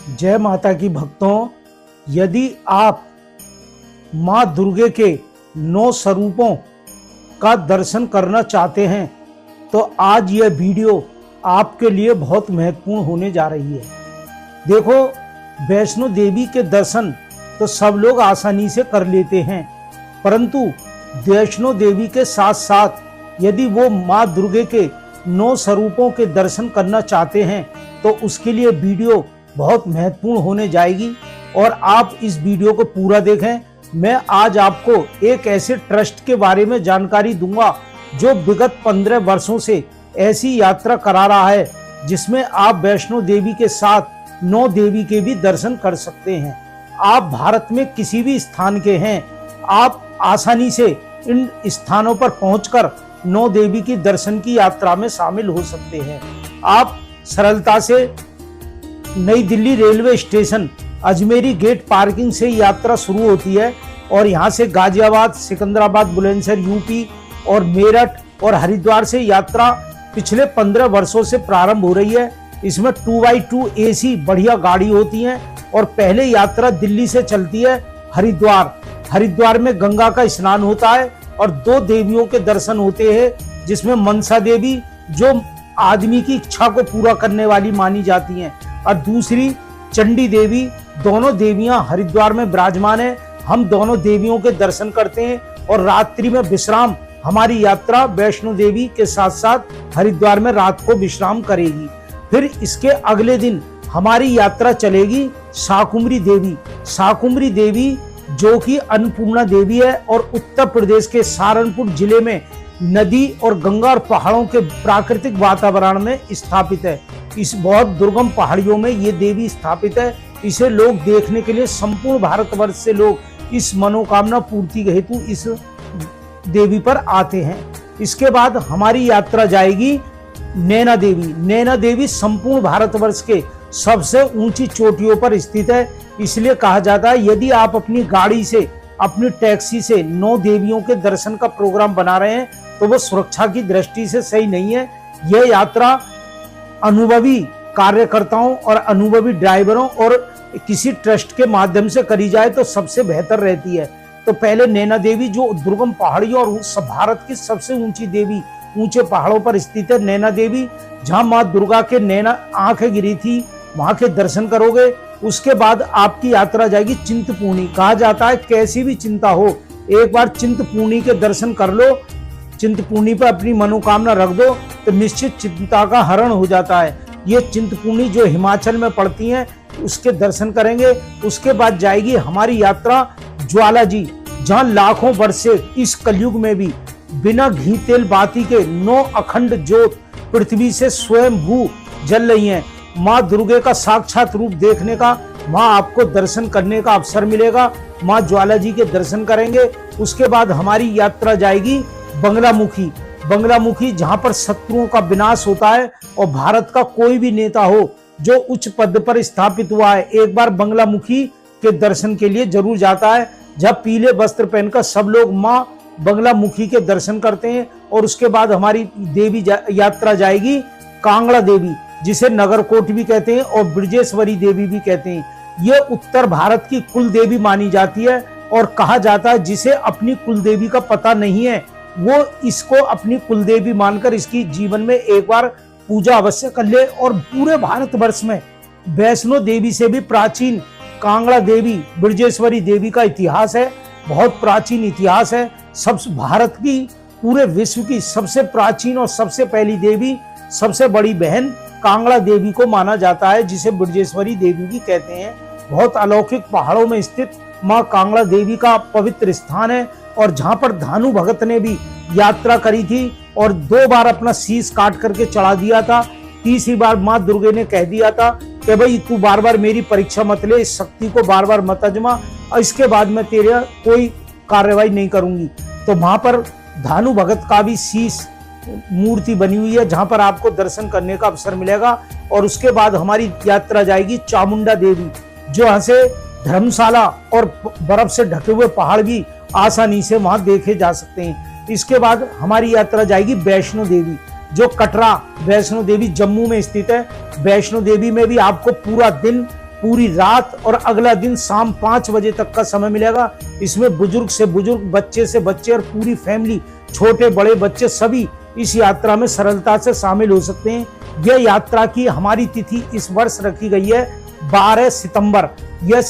जय माता की भक्तों, यदि आप माँ दुर्गे के 9 स्वरूपों का दर्शन करना चाहते हैं तो आज यह वीडियो आपके लिए बहुत महत्वपूर्ण होने जा रही है। देखो, वैष्णो देवी के दर्शन तो सब लोग आसानी से कर लेते हैं, परंतु वैष्णो देवी के साथ साथ यदि वो माँ दुर्गे के 9 स्वरूपों के दर्शन करना चाहते हैं तो उसके लिए वीडियो बहुत महत्वपूर्ण होने जाएगी और आप इस वीडियो को पूरा देखें। मैं आज आपको एक ऐसे ट्रस्ट के बारे में जानकारी दूंगा जो विगत 15 वर्षों से ऐसी यात्रा करा रहा है जिसमें आप वैष्णो देवी के साथ 9 देवी के भी दर्शन कर सकते हैं। आप भारत में किसी भी स्थान के हैं, आप आसानी से इन स्थानों पर पहुंचकर 9 देवी की दर्शन की यात्रा में शामिल हो सकते हैं। आप सरलता से नई Delhi railway station Ajmeri gate parking से यात्रा शुरू होती है और यहाँ से गाजियाबाद, सिकंदराबाद, बुलंदशहर यूपी और मेरठ और हरिद्वार से यात्रा पिछले 15 वर्षों से प्रारंभ हो रही है। इसमें 2x2 AC बढ़िया गाड़ी होती है और पहले यात्रा दिल्ली से चलती है हरिद्वार में गंगा का स्नान होता है और 2 देवियों के दर्शन होते हैं, जिसमें मनसा देवी जो आदमी की इच्छा को पूरा करने वाली मानी जाती हैं और दूसरी चंडी देवी। दोनों देवियां हरिद्वार में विराजमान है। हम दोनों देवियों के दर्शन करते हैं और रात्रि में विश्राम, हमारी यात्रा वैष्णो देवी के साथ साथ हरिद्वार में रात को विश्राम करेगी। फिर इसके अगले दिन हमारी यात्रा चलेगी शाकुंभरी देवी जो कि अन्नपूर्णा देवी है और उत्तर प्रदेश के सहारनपुर जिले में नदी और गंगा और पहाड़ों के प्राकृतिक वातावरण में स्थापित है। इस बहुत दुर्गम पहाड़ियों में ये देवी स्थापित है। इसे लोग देखने के लिए संपूर्ण भारतवर्ष से लोग इस मनोकामना पूर्ति हेतु इस देवी पर आते हैं। इसके बाद हमारी यात्रा जाएगी नैना देवी संपूर्ण भारतवर्ष के सबसे ऊंची चोटियों पर स्थित है। इसलिए कहा जाता है यदि आप अपनी गाड़ी से, अपनी टैक्सी से 9 देवियों के दर्शन का प्रोग्राम बना रहे हैं तो वो सुरक्षा की दृष्टि से सही नहीं है। यह यात्रा अनुभवी कार्यकर्ताओं और अनुभवी ड्राइवरों और किसी ट्रस्ट के माध्यम से करी जाए तो सबसे बेहतर रहती है। तो पहले नैना देवी जो दुर्गम पहाड़ियों और भारत की सबसे ऊंची देवी, ऊंचे पहाड़ों पर स्थित है नैना देवी, जहां माँ दुर्गा के नैना आंखें गिरी थी, वहां के दर्शन करोगे। उसके बाद आपकी यात्रा जाएगी चिंतपूर्णी। कहा जाता है कैसी भी चिंता हो, एक बार चिंतपूर्णी के दर्शन कर लो, चिंतपूर्णी पर अपनी मनोकामना रख दो तो निश्चित चिंता का हरण हो जाता है। ये चिंतपूर्णी जो हिमाचल में पड़ती है उसके दर्शन करेंगे। उसके बाद जाएगी हमारी यात्रा ज्वाला जी, जहाँ लाखों वर्ष से इस कलयुग में भी बिना घी तेल बाती के 9 अखंड ज्योत पृथ्वी से स्वयं भू जल रही हैं। माँ दुर्गे का साक्षात रूप देखने का, वहाँ आपको दर्शन करने का अवसर मिलेगा। माँ ज्वाला जी के दर्शन करेंगे। उसके बाद हमारी यात्रा जाएगी बंगलामुखी, जहां पर शत्रुओं का विनाश होता है और भारत का कोई भी नेता हो जो उच्च पद पर स्थापित हुआ है, एक बार बंगलामुखी के दर्शन के लिए जरूर जाता है, जहां पीले वस्त्र पहनकर सब लोग माँ बंगलामुखी के दर्शन करते हैं। और उसके बाद हमारी देवी यात्रा जाएगी कांगड़ा देवी, जिसे नगरकोट भी कहते हैं और ब्रजेश्वरी देवी भी कहते हैं। ये उत्तर भारत की कुल देवी मानी जाती है और कहा जाता है जिसे अपनी कुल देवी का पता नहीं है वो इसको अपनी कुलदेवी मानकर इसकी जीवन में एक बार पूजा अवश्य कर ले। और पूरे भारतवर्ष में वैष्णो देवी से भी प्राचीन कांगड़ा देवी, ब्रजेश्वरी देवी का इतिहास है, बहुत प्राचीन इतिहास है। सब भारत की, पूरे विश्व की सबसे प्राचीन और सबसे पहली देवी, सबसे बड़ी बहन कांगड़ा देवी को माना जाता है, जिसे ब्रजेश्वरी देवी भी कहते हैं। बहुत अलौकिक पहाड़ों में स्थित माँ कांगड़ा देवी का पवित्र स्थान है और जहां पर धानु भगत ने भी यात्रा करी थी और 2 बार अपना शीश काट करके चढ़ा दिया था। तीसरी बार माँ दुर्गे ने कह दिया था कि भाई तू बार बार मेरी परीक्षा मत ले, इस शक्ति को बार बार मत आजमा और इसके बाद मैं तेरे कोई कार्रवाई नहीं करूंगी। तो वहां पर धानु भगत का भी शीश मूर्ति बनी हुई है, जहां पर आपको दर्शन करने का अवसर मिलेगा। और उसके बाद हमारी यात्रा जाएगी चामुंडा देवी, जो यहाँ से धर्मशाला और बर्फ से ढके हुए पहाड़ भी आसानी से वहां देखे जा सकते हैं। इसके बाद हमारी यात्रा जाएगी वैष्णो देवी, जो कटरा वैष्णो देवी जम्मू में स्थित है। वैष्णो देवी में भी आपको पूरा दिन पूरी रात और अगला दिन शाम 5 बजे तक का समय मिलेगा। इसमें बुजुर्ग से बुजुर्ग, बच्चे से बच्चे और पूरी फैमिली, छोटे बड़े बच्चे सभी इस यात्रा में सरलता से शामिल हो सकते हैं। यह यात्रा की हमारी तिथि इस वर्ष रखी गई है 12 सितंबर। यह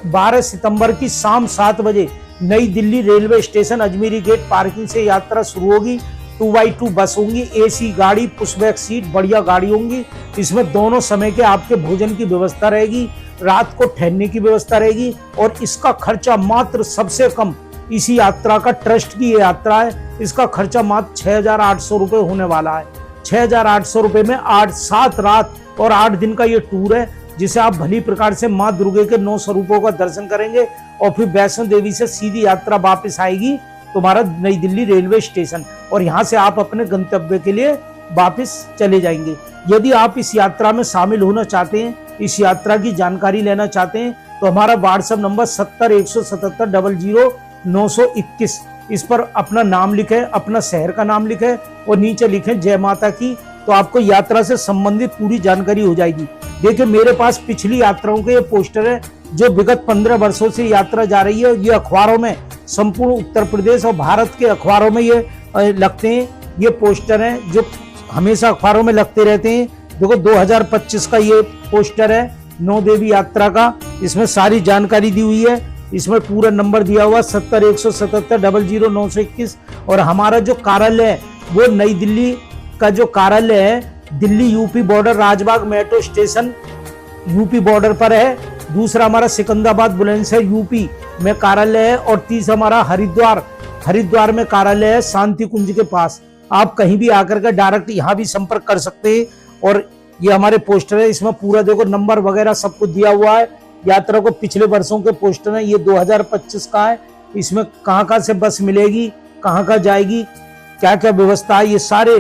12 सितंबर की शाम 7 बजे नई Delhi railway station Ajmeri gate parking से यात्रा शुरू होगी। 2x2 बस होंगी, एसी गाड़ी, पुशबैक सीट, बढ़िया गाड़ी होंगी। इसमें दोनों समय के आपके भोजन की व्यवस्था रहेगी, रात को ठहरने की व्यवस्था रहेगी और इसका खर्चा मात्र सबसे कम, इसी यात्रा का ट्रस्ट की ये यात्रा है, इसका खर्चा मात्र 6,800 रुपये होने वाला है। 6,800 रुपये में 7 रात और 8 दिन का ये टूर है, जिसे आप भली प्रकार से माँ दुर्गे के 9 स्वरूपों का दर्शन करेंगे और फिर वैष्णो देवी से सीधी यात्रा वापस आएगी तुम्हारा नई दिल्ली रेलवे स्टेशन और यहाँ से आप अपने गंतव्य के लिए वापस चले जाएंगे। यदि आप इस यात्रा में शामिल होना चाहते हैं, इस यात्रा की जानकारी लेना चाहते हैं, तो हमारा व्हाट्सएप नंबर 70 177 00921, इस पर अपना नाम लिखें, अपना शहर का नाम लिखें और नीचे लिखें जय माता की, तो आपको यात्रा से संबंधित पूरी जानकारी हो जाएगी। देखिए मेरे पास पिछली यात्राओं के ये पोस्टर है जो विगत 15 वर्षों से यात्रा जा रही है। ये अखबारों में, संपूर्ण उत्तर प्रदेश और भारत के अखबारों में ये लगते हैं। ये पोस्टर हैं जो हमेशा अखबारों में लगते रहते हैं। देखो 2025 का ये पोस्टर है नौ देवी यात्रा का, इसमें सारी जानकारी दी हुई है। इसमें पूरा नंबर दिया हुआ 70 177 00921 और हमारा जो कार्यालय है वो नई दिल्ली का जो कार्यालय है Delhi UP border, Rajbagh metro station UP border पर है। दूसरा हमारा सिकंदराबाद बुलंदशहर यूपी में कार्यालय है और तीसरा हमारा हरिद्वार में कार्यालय है, शांति कुंज के पास। आप कहीं भी आकर के डायरेक्ट यहाँ भी संपर्क कर सकते हैं। और ये हमारे पोस्टर है, इसमें पूरा देखो नंबर वगैरह सब कुछ दिया हुआ है। यात्रा को पिछले वर्षों के पोस्टर है, ये 2025 का है। इसमें कहाँ से बस मिलेगी, कहाँ जाएगी, क्या क्या व्यवस्था है, ये सारे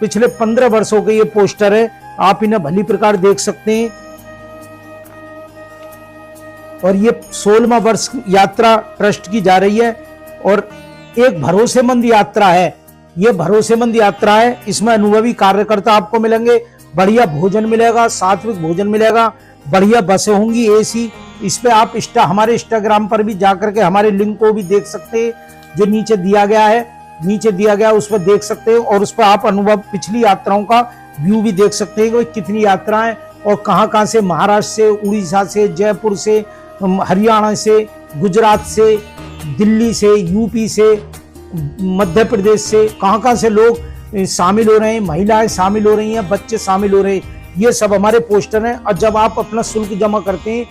पिछले 15 वर्षों के ये पोस्टर है, आप इन्हें भली प्रकार देख सकते हैं। और ये 16वां वर्ष यात्रा ट्रस्ट की जा रही है और एक भरोसेमंद यात्रा है। ये भरोसेमंद यात्रा है, इसमें अनुभवी कार्यकर्ता आपको मिलेंगे, बढ़िया भोजन मिलेगा, सात्विक भोजन मिलेगा, बढ़िया बसें होंगी एसी। इस पे आप हमारे इंस्टाग्राम पर भी जाकर के हमारे लिंक को भी देख सकते हैं, जो नीचे दिया गया है, उस पर देख सकते हैं और उस पर आप अनुभव पिछली यात्राओं का व्यू भी देख सकते हैं कि कितनी यात्राएं और कहाँ से, महाराष्ट्र से, उड़ीसा से, जयपुर से, हरियाणा से, गुजरात से, दिल्ली से, यूपी से, मध्य प्रदेश से, कहाँ से लोग शामिल हो रहे हैं, महिलाएं शामिल हो रही हैं, बच्चे शामिल हो रहे हैं। ये सब हमारे पोस्टर हैं और जब आप अपना शुल्क जमा करते हैं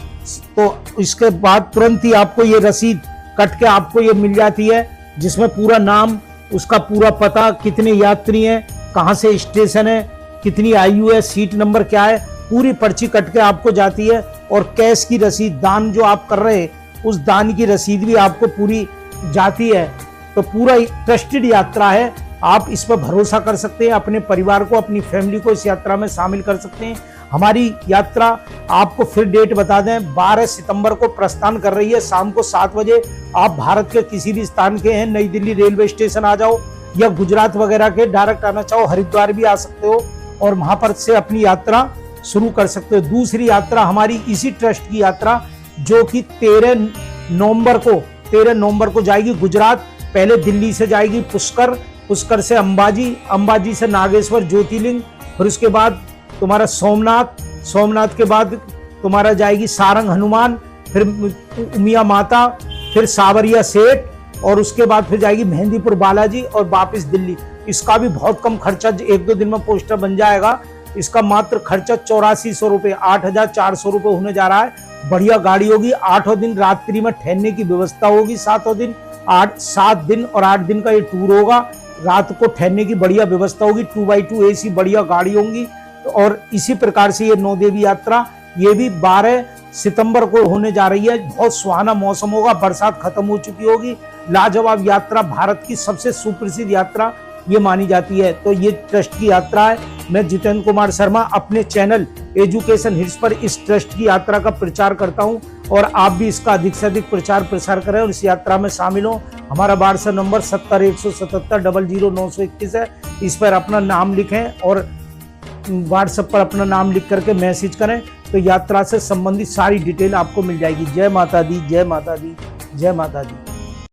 तो इसके बाद तुरंत ही आपको ये रसीद कट के आपको ये मिल जाती है, जिसमें पूरा नाम, उसका पूरा पता, कितने यात्री हैं, कहाँ से स्टेशन है, कितनी आयु है, सीट नंबर क्या है, पूरी पर्ची कट के आपको जाती है। और कैश की रसीद, दान जो आप कर रहे हैं उस दान की रसीद भी आपको पूरी जाती है। तो पूरा ट्रस्टेड यात्रा है, आप इस पर भरोसा कर सकते हैं, अपने परिवार को, अपनी फैमिली को इस यात्रा में शामिल कर सकते हैं। हमारी यात्रा, आपको फिर डेट बता दें, 12 सितंबर को प्रस्थान कर रही है शाम को 7 बजे। आप भारत के किसी भी स्थान के हैं, नई दिल्ली रेलवे स्टेशन आ जाओ या गुजरात वगैरह के डायरेक्ट आना चाहो, हरिद्वार भी आ सकते हो और वहां पर से अपनी यात्रा शुरू कर सकते हो। दूसरी यात्रा हमारी इसी ट्रस्ट की यात्रा जो कि 13 नवंबर को जाएगी गुजरात। पहले दिल्ली से जाएगी पुष्कर से अंबाजी से नागेश्वर ज्योतिर्लिंग, फिर उसके बाद तुम्हारा सोमनाथ के बाद तुम्हारा जाएगी सारंग हनुमान, फिर उमिया माता, फिर सावरिया सेठ और उसके बाद फिर जाएगी मेहंदीपुर बालाजी और वापस दिल्ली। इसका भी बहुत कम खर्चा, 1-2 दिन में पोस्टर बन जाएगा। इसका मात्र खर्चा 8400 रुपये, 8400 रुपये होने जा रहा है। बढ़िया गाड़ी होगी, 8 दिन रात्रि में ठहरने की व्यवस्था होगी, 7 दिन और 8 दिन का ये टूर होगा। रात को ठहरने की बढ़िया व्यवस्था होगी, 2x2 एसी बढ़िया गाड़ी होंगी। और इसी प्रकार से ये नौ देवी यात्रा ये भी 12 सितंबर को होने जा रही है। बहुत सुहाना मौसम होगा, बरसात खत्म हो चुकी होगी। लाजवाब यात्रा, भारत की सबसे सुप्रसिद्ध यात्रा ये मानी जाती है। तो ये ट्रस्ट की यात्रा है। मैं जितेंद्र कुमार शर्मा अपने चैनल एजुकेशन हिट्स पर इस ट्रस्ट की यात्रा का प्रचार करता हूं और आप भी इसका अधिक से अधिक प्रचार प्रसार करें और इस यात्रा में शामिल हो। हमारा व्हाट्सएप नंबर 70 177 00921 है। इस पर अपना नाम लिखें और व्हाट्सएप पर अपना नाम लिख करके मैसेज करें। तो यात्रा से संबंधित सारी डिटेल आपको मिल जाएगी। जय माता दी, जय माता दी, जय माता दी।